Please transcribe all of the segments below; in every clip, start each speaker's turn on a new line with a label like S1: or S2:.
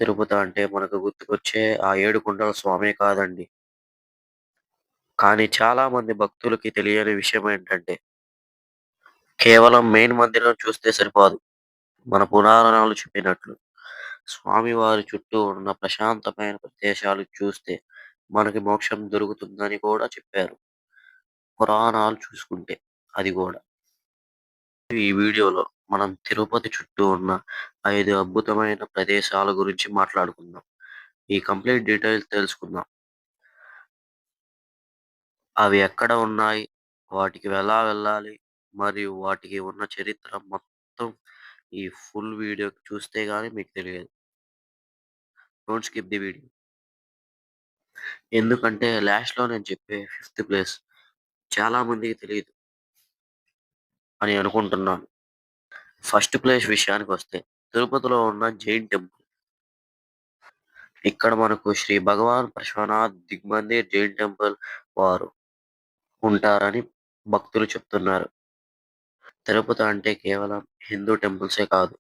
S1: తిరుపతి అంటే మనకు గుర్తుకొచ్చే ఆ ఏడుకొండల స్వామే కాదండి. కానీ చాలా మంది భక్తులకి తెలియని విషయం ఏంటంటే, కేవలం మెయిన్ మందిరం చూస్తే సరిపోదు. మన పురాణాలు చెప్పినట్లు స్వామివారి చుట్టూ ఉన్న ప్రశాంతమైన ప్రదేశాలు చూస్తే మనకి మోక్షం దొరుకుతుందని కూడా చెప్పారు. పురాణాలు చూసుకుంటే అది గూడా. ఈ వీడియోలో మనం తిరుపతి చుట్టూ ఉన్న 5 అద్భుతమైన ప్రదేశాల గురించి మాట్లాడుకుందాం. ఈ కంప్లీట్ డీటెయిల్స్ తెలుసుకుందాం. అవి ఎక్కడ ఉన్నాయి? వాటికి ఎలా వెళ్ళాలి? మరియు వాటికి ఉన్న చరిత్ర మొత్తం ఈ ఫుల్ వీడియో చూస్తే గాని మీకు తెలియదు. Don't skip the video. ఎందుకంటే లాస్ట్‌లో నేను చెప్పే ఫిఫ్త్ ప్లేస్ చాలా మందికి తెలీదు అని అనుకుంటున్నాను. ఫస్ట్ ప్లేస్ విషయానికొస్తే తిరుపతిలో ఉన్న జైన్ టెంపుల్. ఇక్కడ మనకు శ్రీ భగవాన్ పార్శ్వనాథ్ దిగ్మందిర్ జైన్ టెంపుల్ వారు ఉంటారని భక్తులు చెప్తున్నారు. తిరుపతి అంటే కేవలం హిందూ టెంపుల్సే కాదు.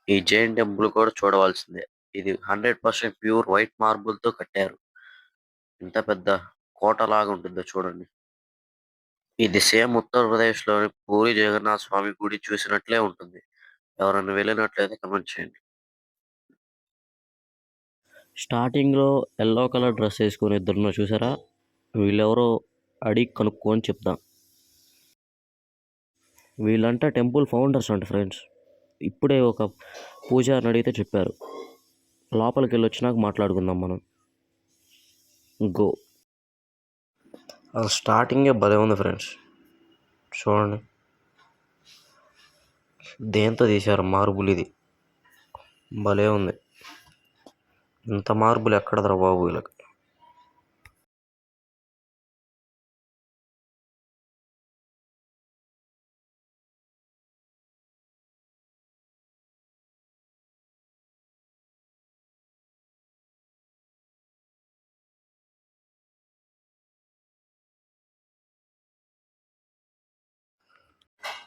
S1: ఈ జైన్ టెంపుల్ కూడా చూడవలసిందే. ఇది 100% ప్యూర్ వైట్ మార్బుల్‌తో కట్టారు. ఎంత పెద్ద కోటలాగా ఉంటుందో చూడండి. ఇది సేమ్ ఉత్తరప్రదేశ్‌లోని పూరి జగన్నాథ్ స్వామి గుడి చూసినట్లే ఉంటుంది. ఎవరైనా వెళ్ళినట్లయితే కామెంట్ చేయండి. స్టార్టింగ్‌లో యెల్లో కలర్ డ్రెస్ ఏసుకొని ఇద్దరున్నారు చూసారా? వీళ్ళెవరో అడిగి కనుక్కొని చెప్తా. వీళ్ళంట టెంపుల్ ఫౌండర్స్ అంట ఫ్రెండ్స్. ఇప్పుడే ఒక పూజారిని అడిగితే చెప్పారు. లోపలికెళ్ళొచ్చినాక మాట్లాడుకుందాం మనం. గో. అసలు స్టార్టింగే భలే ఉంది ఫ్రెండ్స్. చూడండి. దేంతో తీశారు మార్బుల్ ఇది. భలే ఉంది. ఇంత మార్బుల్ ఎక్కడదిరా బాబు వీళ్ళకి.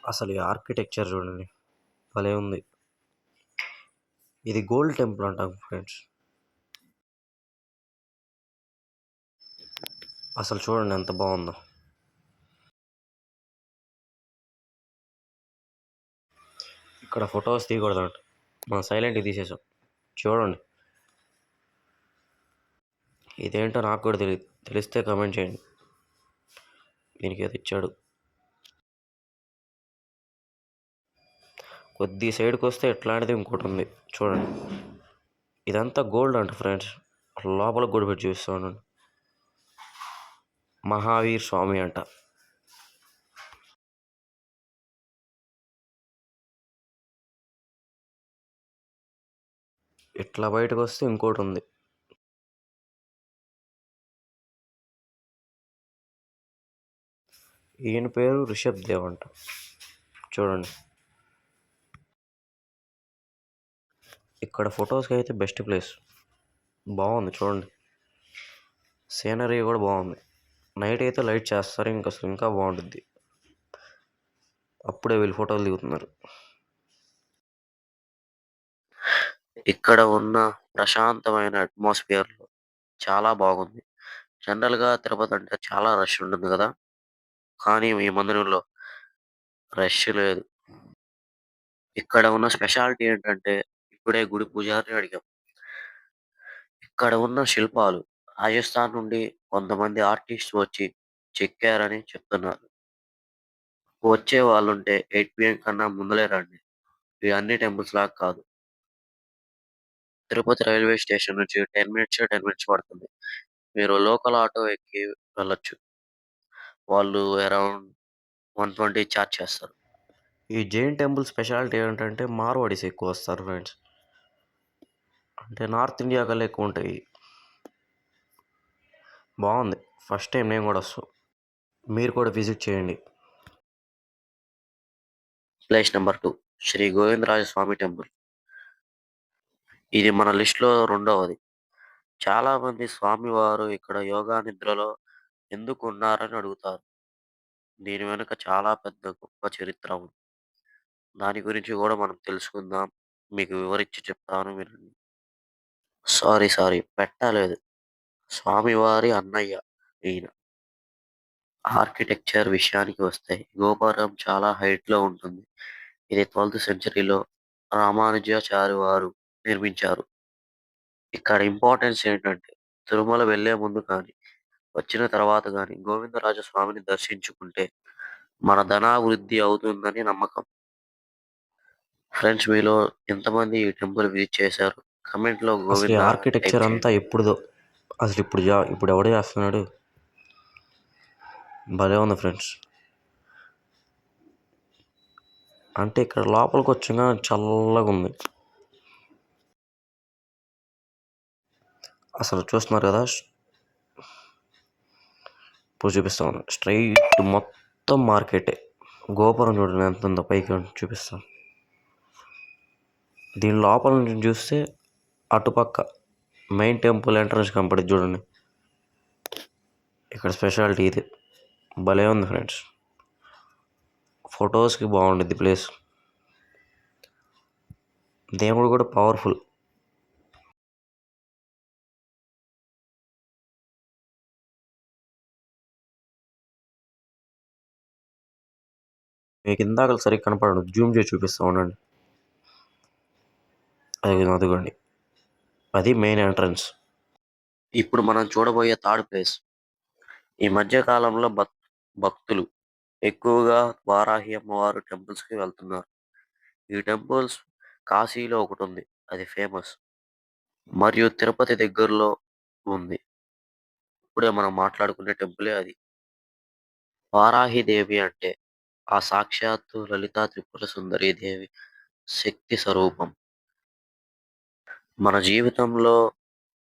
S1: అసలు ఈ ఆర్కిటెక్చర్ చూడండి. భలే ఉంది. ఇది గోల్డ్ టెంపుల్ అంట ఫ్రెండ్స్. అసలు చూడండి ఎంత బాగుందో. ఇక్కడ ఫొటోస్ తీయకూడదంట. మనం సైలెంట్‌గా తీసేసాం. చూడండి. ఇదేంటో నాకు కూడా తెలీదు. తెలిస్తే కామెంట్ చేయండి. దీనికి ఏదో ఇచ్చాడు. కొద్ది సైడ్‌కొస్తే ఇట్లాంటిది ఇంకోటుంది. చూడండి. ఇదంతా గోల్డ్ అంట ఫ్రెండ్స్. లోపలికి కూడా పెట్టి చూపిస్తా ఉండండి. మహావీర్ స్వామి అంట. ఇట్లా బయటకొస్తే ఇంకోటుంది. ఈయన పేరు రిషబ్ దేవ్ అంట. చూడండి. ఇక్కడ ఫొటోస్‌కి అయితే బెస్ట్ ప్లేస్. బాగుంది చూడండి. సీనరీ కూడా బాగుంది. నైట్ అయితే లైట్ చేస్తారు అసలు ఇంకా బాగుంటుంది. అప్పుడే వీళ్ళు ఫోటోలు దిగుతున్నారు. ఇక్కడ ఉన్న ప్రశాంతమైన అట్మాస్ఫియర్‌లో చాలా బాగుంది. జనరల్‌గా తిరుపతి అంటే చాలా రష్ ఉంటుంది గదా! కానీ ఈ మందిరంలో రష్ లేదు. ఇక్కడ ఉన్న స్పెషాలిటీ ఏంటంటే ఇప్పుడే గుడి పూజారిని అడిగాం. ఇక్కడ ఉన్న శిల్పాలు రాజస్థాన్ నుండి కొంతమంది ఆర్టిస్ట్ వచ్చి చెక్కారని చెప్తున్నారు. వచ్చే వాళ్ళుంటే 8 పీఎం కన్నా ముందులే రండి. ఇవి అన్ని టెంపుల్స్ లాగా కాదు. తిరుపతి రైల్వే స్టేషన్ నుంచి 10 మినిట్స్ పడుతుంది. మీరు లోకల్ ఆటో ఎక్కి వెళ్ళొచ్చు. వాళ్ళు అరౌండ్ 120 చార్జ్ చేస్తారు. ఈ జైన్ టెంపుల్ స్పెషాలిటీ ఏంటంటే మార్వాడీస్ ఎక్కువ వస్తారు ఫ్రెండ్స్. అంటే నార్త్ ఇండియా కల్లా ఎక్కువ ఉంటాయి. బాగుంది. ఫస్ట్ టైం నేను కూడా వస్తాను. మీరు కూడా విజిట్ చేయండి. ప్లేస్ నెంబర్ 2 శ్రీ గోవిందరాజ స్వామి టెంపుల్. ఇది మన లిస్ట్‌లో రెండవది. చాలామంది స్వామివారు ఇక్కడ యోగా నిద్రలో ఎందుకు ఉన్నారని అడుగుతారు. దీని వెనుక చాలా పెద్ద గొప్ప చరిత్ర ఉంది. దాని గురించి గూడా మనం తెలుసుకుందాం. మీకు వివరించి చెప్తాను వినండి. సారీ. పెట్టలేదు. స్వామివారి అన్నయ్య ఈయన. ఆర్కిటెక్చర్ విషయానికి వస్తే గోపురం చాలా హైట్‌లో ఉంటుంది. ఇది 12థ్ సెంచరీలో రామానుజాచారి వారు నిర్మించారు. ఇక్కడ ఇంపార్టెన్స్ ఏంటంటే తిరుమల వెళ్ళే ముందు కానీ, వచ్చిన తర్వాత గానీ గోవిందరాజ స్వామిని దర్శించుకుంటే మన ధనాభివృద్ధి అవుతుందని నమ్మకం. ఫ్రెండ్స్ మీలో ఎంతమంది ఈ టెంపుల్ విజిట్ చేశారు? కామెంట్‌లో
S2: అసలు ఈ
S1: గోవిందా టైప్
S2: ఆర్కిటెక్చర్ అంతా
S1: చేయండి.
S2: ఎప్పుడుదో. అసలు ఇప్పుడు ఎవడు చేస్తున్నాడు? భలే ఉంది ఫ్రెండ్స్. అంటే ఇక్కడ లోపలికి వచ్చాక చల్లగా ఉంది. అసలు చూస్తున్నారు కదా, ఇప్పుడు చూపిస్తాను. స్ట్రైట్ మొత్తం మార్కెటే. గోపురం చూడండి ఎంత ఉందో, పైకి చూపిస్తాను. దీని లోపల నుంచి చూస్తే అటుపక్క మెయిన్ టెంపుల్ ఎంట్రన్స్ కనపడింది చూడండి. ఇక్కడ స్పెషాలిటీ ఇది. భలే ఉంది ఫ్రెండ్స్. ఫొటోస్కి బాగుండిద్ది ప్లేస్. దేవుడు కూడా పవర్ఫుల్. మీకు ఇందాక సరిగ్గా కనపడదు, జూమ్ చేసి చూపిస్తా ఉండండి. అదిగోండి, అది మెయిన్ ఎంట్రన్స్.
S1: ఇప్పుడు మనం చూడబోయే థర్డ్ ప్లేస్. ఈ మధ్య కాలంలో భక్తులు ఎక్కువగా వారాహి అమ్మవారు టెంపుల్స్‌కి వెళ్తున్నారు. ఈ టెంపుల్స్ కాశీలో ఒకటుంది. అది ఫేమస్. మరియు తిరుపతి దగ్గరలో ఉంది. ఇప్పుడే మనం మాట్లాడుకునే టెంపులే అది. వారాహిదేవి అంటే ఆ సాక్షాత్తు లలితా త్రిపుర సుందరి దేవి శక్తి స్వరూపం. మన జీవితంలో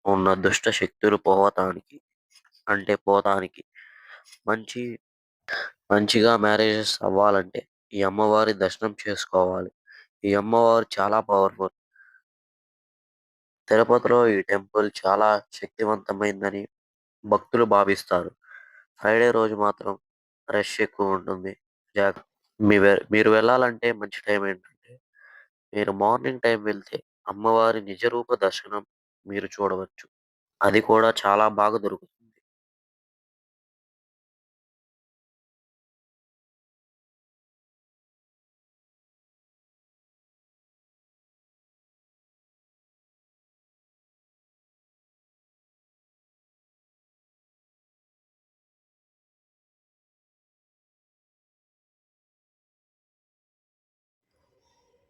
S1: ఉన్న దుష్ట శక్తులు పోతానికి మంచి మంచిగా మ్యారేజెస్ అవ్వాలంటే ఈ అమ్మవారి దర్శనం చేసుకోవాలి. ఈ అమ్మవారు చాలా పవర్‌ఫుల్. తిరుపతిలో ఈ టెంపుల్ చాలా శక్తివంతమైందని భక్తులు భావిస్తారు. ఫ్రైడే రోజు మాత్రం రష్ ఎక్కువుంటుంది. జాగ్ మీరు వెళ్ళాలంటే మంచి టైం ఏంటంటే, మీరు మార్నింగ్ టైం వెళ్తే అమ్మవారి నిజ రూప దర్శనం మీరు చూడవచ్చు. అది కూడా చాలా బాగా దొరుకుతుంది.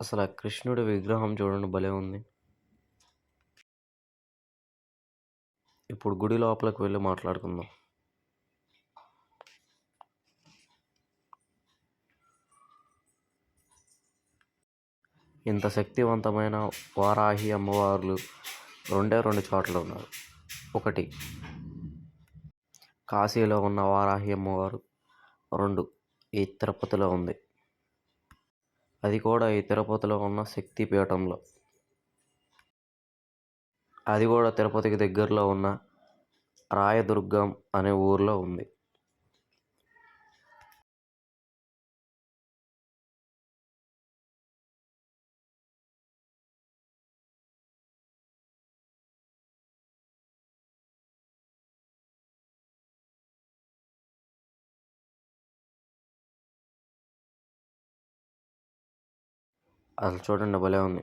S2: అసలు ఆ కృష్ణుడి విగ్రహం చూడండి, భలే ఉంది. ఇప్పుడు గుడి లోపలికి వెళ్ళి మాట్లాడుకుందాం. ఇంత శక్తివంతమైన వారాహి అమ్మవార్లు రెండు చోట్ల ఉన్నారు. ఒకటి కాశీలో ఉన్న వారాహి అమ్మవారు, 2 ఈ తిరుపతిలో ఉంది. అది కూడా ఈ తిరుపతిలో ఉన్న శక్తి పీఠంలో. అది కూడా తిరుపతికి దగ్గరలో ఉన్న రాయదుర్గం అనే ఊర్లో ఉంది. అసలు చూడండి, భలే ఉంది.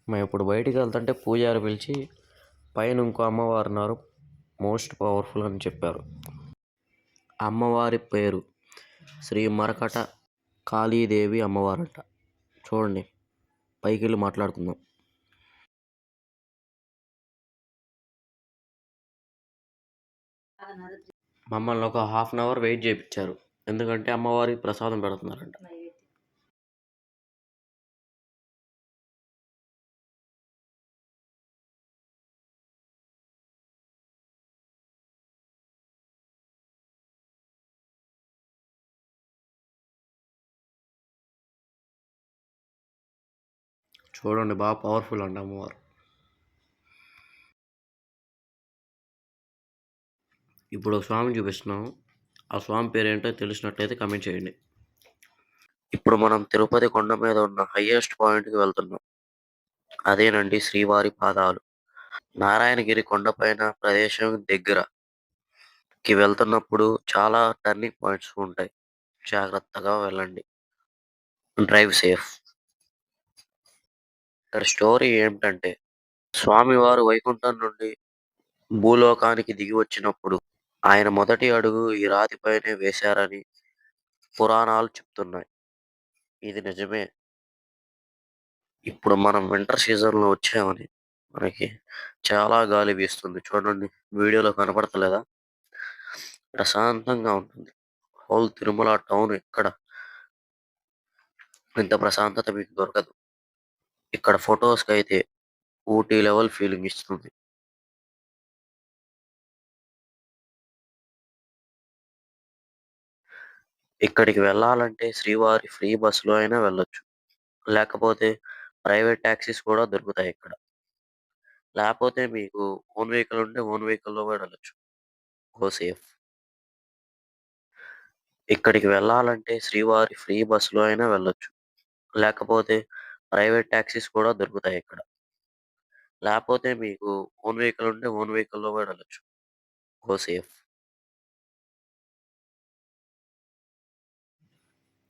S2: మేము ఇప్పుడు బయటికి వెళ్తుంటే పూజారి పిలిచి పైన ఇంకో అమ్మవారు ఉన్నారు, మోస్ట్ పవర్ఫుల్ అని చెప్పారు. అమ్మవారి పేరు శ్రీ మరకట కాళీదేవి అమ్మవారంట. చూడండి, పైకి వెళ్ళి మాట్లాడుకుందాం. మమ్మల్ని ఒక హాఫ్ అన్ అవర్ వెయిట్ చేయించారు. ఎందుకంటే అమ్మవారికి ప్రసాదం పెడుతున్నారంట. చూడండి బాగా పవర్ఫుల్ అండి అమ్మవారు. ఇప్పుడు ఒక స్వామిని చూపిస్తున్నాము. ఆ స్వామి పేరేంటో తెలిసినట్లయితే కామెంట్ చేయండి.
S1: ఇప్పుడు మనం తిరుపతి కొండ మీద ఉన్న హైయెస్ట్ పాయింట్‌కి వెళ్తున్నాం. అదేనండి శ్రీవారి పాదాలు. నారాయణగిరి కొండపైన ప్రదేశం దగ్గరకి వెళ్తున్నప్పుడు చాలా టర్నింగ్ పాయింట్స్ ఉంటాయి. జాగ్రత్తగా వెళ్ళండి. Drive safe. ఇక్కడ స్టోరీ ఏమిటంటే, స్వామివారు వైకుంఠం నుండి భూలోకానికి దిగి వచ్చినప్పుడు, ఆయన మొదటి అడుగు ఈ రాతిపైనే వేశారని పురాణాలు చెప్తున్నాయి. ఇది నిజమే. ఇప్పుడు మనం వింటర్ సీజన్‌లో వచ్చామని మనకి చాలా గాలి వీస్తుంది. చూడండి వీడియోలో కనపడతలేదా? ప్రశాంతంగా ఉంటుంది. హోల్ తిరుమల టౌన్ ఎక్కడ ఇంత ప్రశాంతత మీకు దొరకదు. ఇక్కడ ఫోటోస్‌కైతే ఊటీ లెవెల్ ఫీలింగ్ ఇస్తుంది. ఇక్కడికి వెళ్ళాలంటే శ్రీవారి ఫ్రీ బస్‌లో అయినా వెళ్ళొచ్చు. లేకపోతే ప్రైవేట్ టాక్సీస్ కూడా దొరుకుతాయిక్కడ. లేపోతే మీకు ఓన్ వెహికల్ ఉంటే ఓన్ వెహికల్‌లో కూడా వెళ్ళొచ్చు. Go safe. ఇక్కడికి వెళ్ళాలంటే శ్రీవారి ఫ్రీ బస్‌లో అయినా వెళ్ళొచ్చు. లేకపోతే ప్రైవేట్ టాక్సీస్ కూడా దొరుకుతాయిక్కడ. లేపోతే మీకు ఓన్ వెహికల్ ఉంటే ఓన్ వెహికల్‌లో కూడా వెళ్ళొచ్చు. Go safe.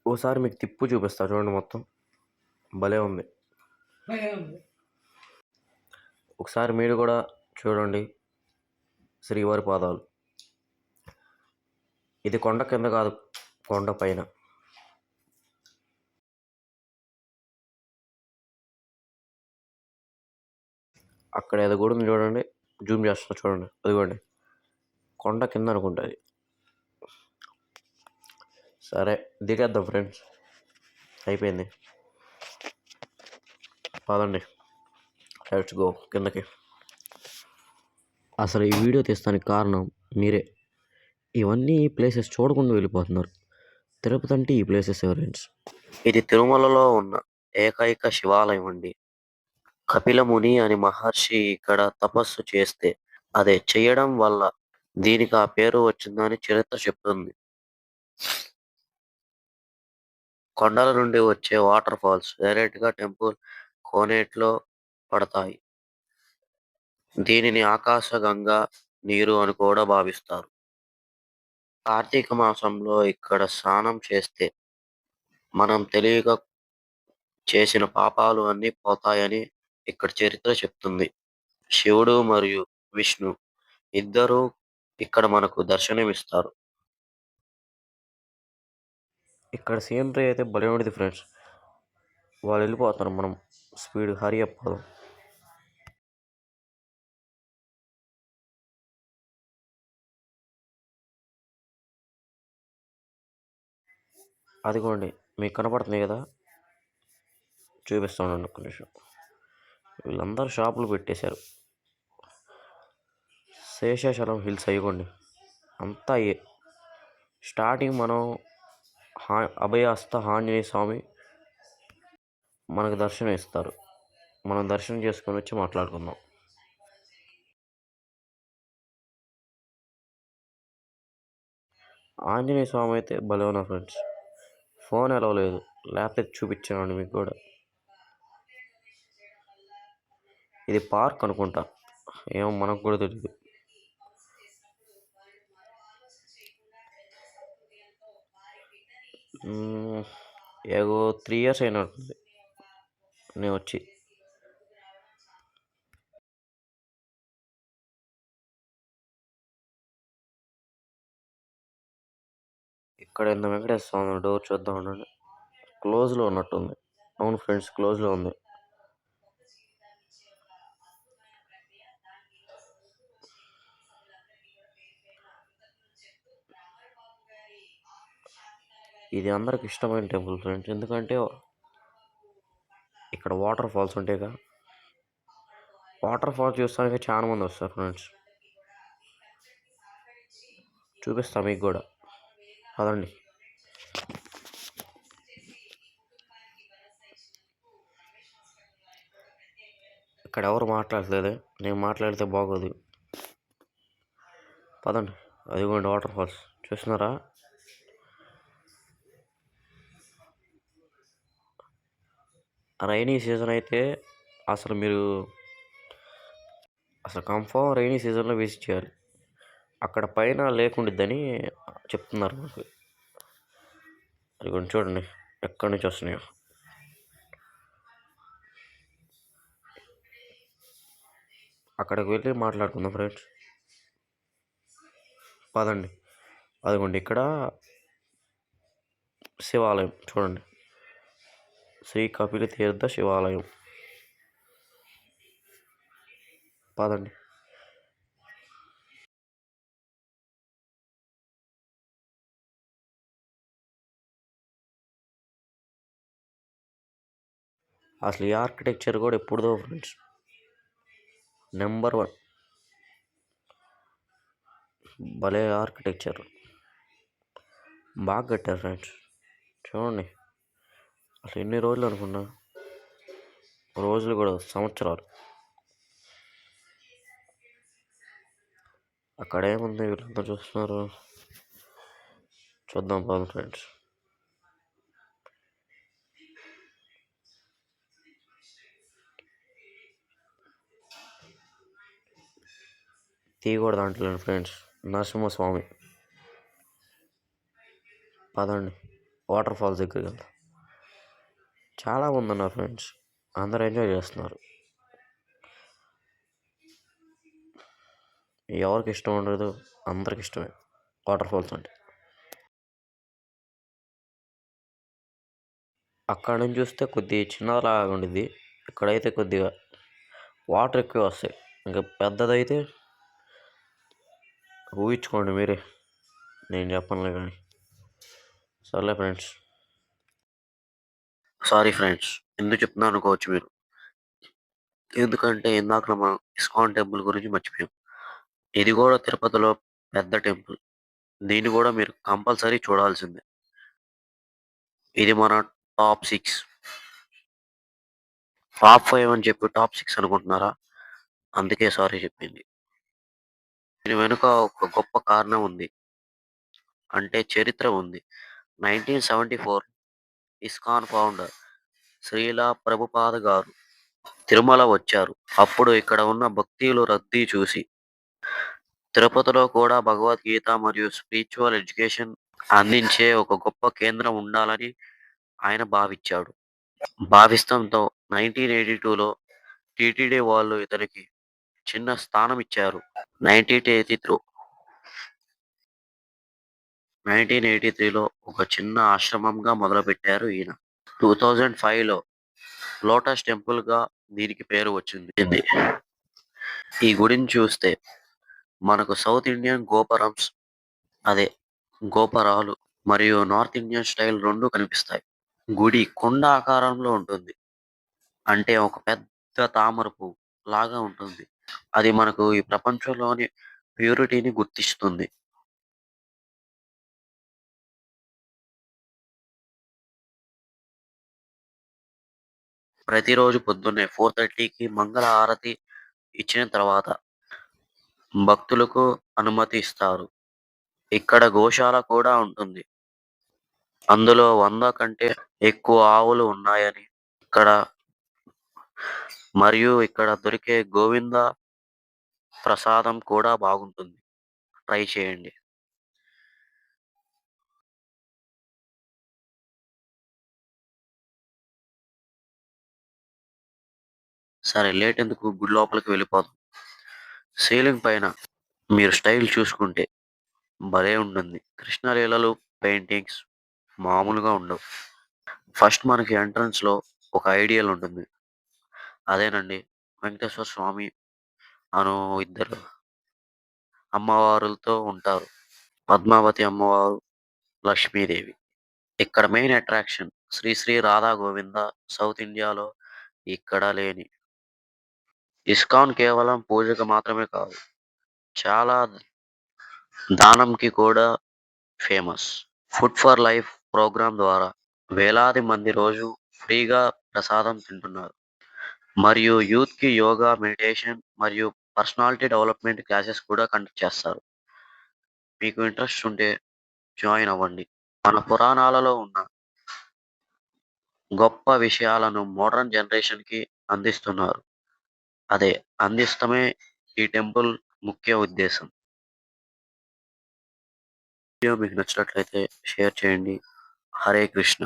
S2: ఓసారి మీకు తిప్పు చూపిస్తా చూడండి మొత్తం. భలే ఉంది. ఒకసారి మీరు కూడా చూడండి శ్రీవారి పాదాలు. ఇది కొండ కింద కాదు, కొండ పైన. అక్కడ ఏదో గుడి ఉంది చూడండి. జూమ్ చేస్తున్నా చూడండి. అదిగోండి. కొండ కింద అనుకుంటా అది. సరే దిగేద్దాం ఫ్రెండ్స్. అయిపోయింది. పదండి. లెట్స్ గో కిందకి. అసలు ఈ వీడియో తీస్తానికి కారణం మీరే. ఇవన్నీ ప్లేసెస్ చూడకుండా వెళ్ళిపోతున్నారు. తిరుపతి అంటే ఈ ప్లేసెస్ ఫ్రెండ్స్.
S1: ఇది తిరుమలలో ఉన్న ఏకైక శివాలయం అండి. కపిల ముని అనే మహర్షి ఇక్కడ తపస్సు చేస్తే, అదే చేయడం వల్ల దీనికి ఆ పేరు వచ్చిందని చరిత్ర చెప్తుంది. కొండల నుండి వచ్చే వాటర్ ఫాల్స్ డైరెక్ట్‌గా టెంపుల్ కోనేట్లో పడతాయి. దీనిని ఆకాశగంగా నీరు అని కూడా భావిస్తారు. కార్తీక మాసంలో ఇక్కడ స్నానం చేస్తే మనం తెలియక చేసిన పాపాలు అన్నీ పోతాయని ఇక్కడ చరిత్ర చెప్తుంది. శివుడు మరియు విష్ణు ఇద్దరూ ఇక్కడ మనకు దర్శనమిస్తారు.
S2: ఇక్కడ సీనరీ అయితే భలే ఉండేది ఫ్రెండ్స్. వాళ్ళు వెళ్ళిపోతారు, మనం స్పీడ్ హరి అప్ పోదాం. అదిగోండి మీకు కనపడుతుంది కదా, చూపిస్తాను ఒక్క నిమిషం. వీళ్ళందరూ షాపులు పెట్టేశారు. శేషాచలం హిల్స్ అయిగోండి అంతా స్టార్టింగ్ మనం అభయహస్త ఆంజనేయ స్వామి మనకు దర్శనం ఇస్తారు. మనం దర్శనం చేసుకొని వచ్చి మాట్లాడుకుందాం. ఆంజనేయ స్వామి అయితే భలే ఉన్నారు ఫ్రెండ్స్. ఫోన్ ఎలా లేదు, ల్యాప్టాప్ చూపించానండి మీకు కూడా. ఇది పార్క్ అనుకుంటా, ఏమో మనకు కూడా తెలియదు. ఏగో 3 years అయినట్టుంది నేను వచ్చి. ఇక్కడ ఎంత వెంకటేశ్వర స్వామి డోర్ చూద్దాం ఉండండి. క్లోజ్లో ఉన్నట్టుంది. అవును ఫ్రెండ్స్, క్లోజ్లో ఉంది. ఇది అందరికి ఇష్టమైన టెంపుల్ ఫ్రెండ్స్. ఎందుకంటే ఇక్కడ వాటర్ ఫాల్స్ ఉంటాయిగా. వాటర్ ఫాల్స్ చూస్తానికి చాలా మంది వస్తారు ఫ్రెండ్స్. చూపిస్తా మీకు కూడా, పదండి. ఇక్కడ ఎవరు మాట్లాడలేదు, నేను మాట్లాడితే బాగోదు. పదండి. అదిగోండి వాటర్ ఫాల్స్ చూస్తున్నారా. రైనీ సీజన్ అయితే మీరు అసలు కన్ఫామ్ రైనీ సీజన్లో విజిట్ చేయాలి. అక్కడ పైన లేకుండిద్దని చెప్తున్నారు మాకు. అది కొంచెం చూడండి ఎక్కడి నుంచి వస్తున్నాయో. అక్కడికి వెళ్ళి మాట్లాడుకుందాం ఫ్రెండ్స్. పదండి. అదిగోండి ఇక్కడ శివాలయం చూడండి, శ్రీ కపిల తీర్థ శివాలయం. పదండి. అసలు ఈ ఆర్కిటెక్చర్ కూడా ఎప్పుడుదో ఫ్రెండ్స్, నెంబర్ 1. భలే ఆర్కిటెక్చర్, బాగా కట్టారు ఫ్రెండ్స్. చూడండి అసలు ఎన్ని రోజులు అనుకున్నా, రోజులు కూడా సంవత్సరాలు. అక్కడ ఏముంది వీళ్ళంతా చూస్తున్నారు, చూద్దాం పదండి ఫ్రెండ్స్. కూడా దాంట్లో ఫ్రెండ్స్ నరసింహస్వామి. పదండి వాటర్ ఫాల్స్ దగ్గరికి వెళ్దాం. చాలా మంది ఉన్నారు ఫ్రెండ్స్, అందరూ ఎంజాయ్ చేస్తున్నారు. ఎవరికి ఇష్టం ఉండదు, అందరికి ఇష్టమే వాటర్ ఫాల్స్ అంటే. అక్కడ నుంచి చూస్తే కొద్దిగా చిన్నలాగా ఉండిద్ది, ఇక్కడైతే కొద్దిగా వాటర్ ఎక్కువ వస్తాయి. ఇంకా పెద్దదైతే ఊహించుకోండి మీరే, నేను చెప్పనులే కానీ. సర్లే ఫ్రెండ్స్.
S1: సారీ ఫ్రెండ్స్, ఎందుకు చెప్తున్నాను అనుకోవచ్చు మీరు. ఎందుకంటే ఇందాక మనం ఇస్కాన్ టెంపుల్ గురించి మర్చిపోయాం. ఇది కూడా తిరుపతిలో పెద్ద టెంపుల్. దీన్ని కూడా మీరు కంపల్సరీ చూడాల్సిందే. ఇది మన టాప్ 6, టాప్ 5 అని చెప్పి టాప్ 6 అనుకుంటున్నారా? అందుకే సారీ చెప్పింది. దీని వెనుక ఒక గొప్ప కారణం ఉంది, అంటే చరిత్ర ఉంది. 1974 ఇస్కాన్ ఫౌండర్ శ్రీల ప్రభుపాద గారు తిరుమల వచ్చారు. అప్పుడు ఇక్కడ ఉన్న భక్తుల రద్దీ చూసి తిరుపతిలో కూడా భగవద్గీత మరియు స్పిరిచువల్ ఎడ్యుకేషన్ అందించే ఒక గొప్ప కేంద్రం ఉండాలని ఆయన భావించాడు. భావిస్తంతో 1982లో టీటీడీ వాళ్ళు ఇతనికి చిన్న స్థానం ఇచ్చారు. 1983లో ఒక చిన్న ఆశ్రమంగా మొదలుపెట్టారు ఈయన. 2005లో లోటస్ టెంపుల్గా దీనికి పేరు వచ్చింది. ఈ గుడిని చూస్తే మనకు సౌత్ ఇండియన్ అదే గోపురాలు మరియు నార్త్ ఇండియన్ స్టైల్ 2 కనిపిస్తాయి. గుడి కొండ ఆకారంలో ఉంటుంది, అంటే ఒక పెద్ద తామర పువ్వు లాగా ఉంటుంది. అది మనకు ఈ ప్రపంచంలోని ప్యూరిటీని గుర్తిస్తుంది. ప్రతిరోజు పొద్దున్నే 4:30కి మంగళ హారతి ఇచ్చిన తర్వాత భక్తులకు అనుమతి ఇస్తారు. ఇక్కడ గోశాల కూడా ఉంటుంది. అందులో 100 కంటే ఎక్కువ ఆవులు ఉన్నాయని ఇక్కడ మరియు ఇక్కడ దొరికే గోవింద ప్రసాదం కూడా బాగుంటుంది. ట్రై చేయండి. సరే లేట్ ఎందుకు, గుడి లోపలికి వెళ్ళిపోదాం. సీలింగ్ పైన మీరు స్టైల్ చూసుకుంటే భలే ఉంటుంది. కృష్ణలీలలు పెయింటింగ్స్ మామూలుగా ఉండవు. ఫస్ట్ మనకి ఎంట్రన్స్‌లో ఒక ఐడియల్ ఉంటుంది. అదేనండి వెంకటేశ్వర స్వామి అను ఇద్దరు అమ్మవారులతో ఉంటారు. పద్మావతి అమ్మవారు, లక్ష్మీదేవి. ఇక్కడ main attraction Shri Shri Radha Govinda south ఇండియాలో ఇక్కడ లేని. ఇస్కాన్ కేవలం పూజకు మాత్రమే కాదు, చాలా దానంకి కూడా famous. Food for life programme ద్వారా వేలాది మంది రోజు ఫ్రీగా ప్రసాదం తింటున్నారు. మరియు యూత్‌కి యోగా, మెడిటేషన్ మరియు పర్సనాలిటీ డెవలప్‌మెంట్ క్లాసెస్ కూడా కండక్ట్ చేస్తారు. మీకు ఇంట్రెస్ట్ ఉంటే జాయిన్ అవ్వండి. మన పురాణాలలో ఉన్న గొప్ప విషయాలను మోడర్న్ జనరేషన్‌కి అందిస్తున్నారు. అదే అందిస్తమే ఈ టెంపుల్ ముఖ్య ఉద్దేశం. వీడియో మీకు నచ్చినట్లయితే షేర్ చేయండి. హరే కృష్ణ.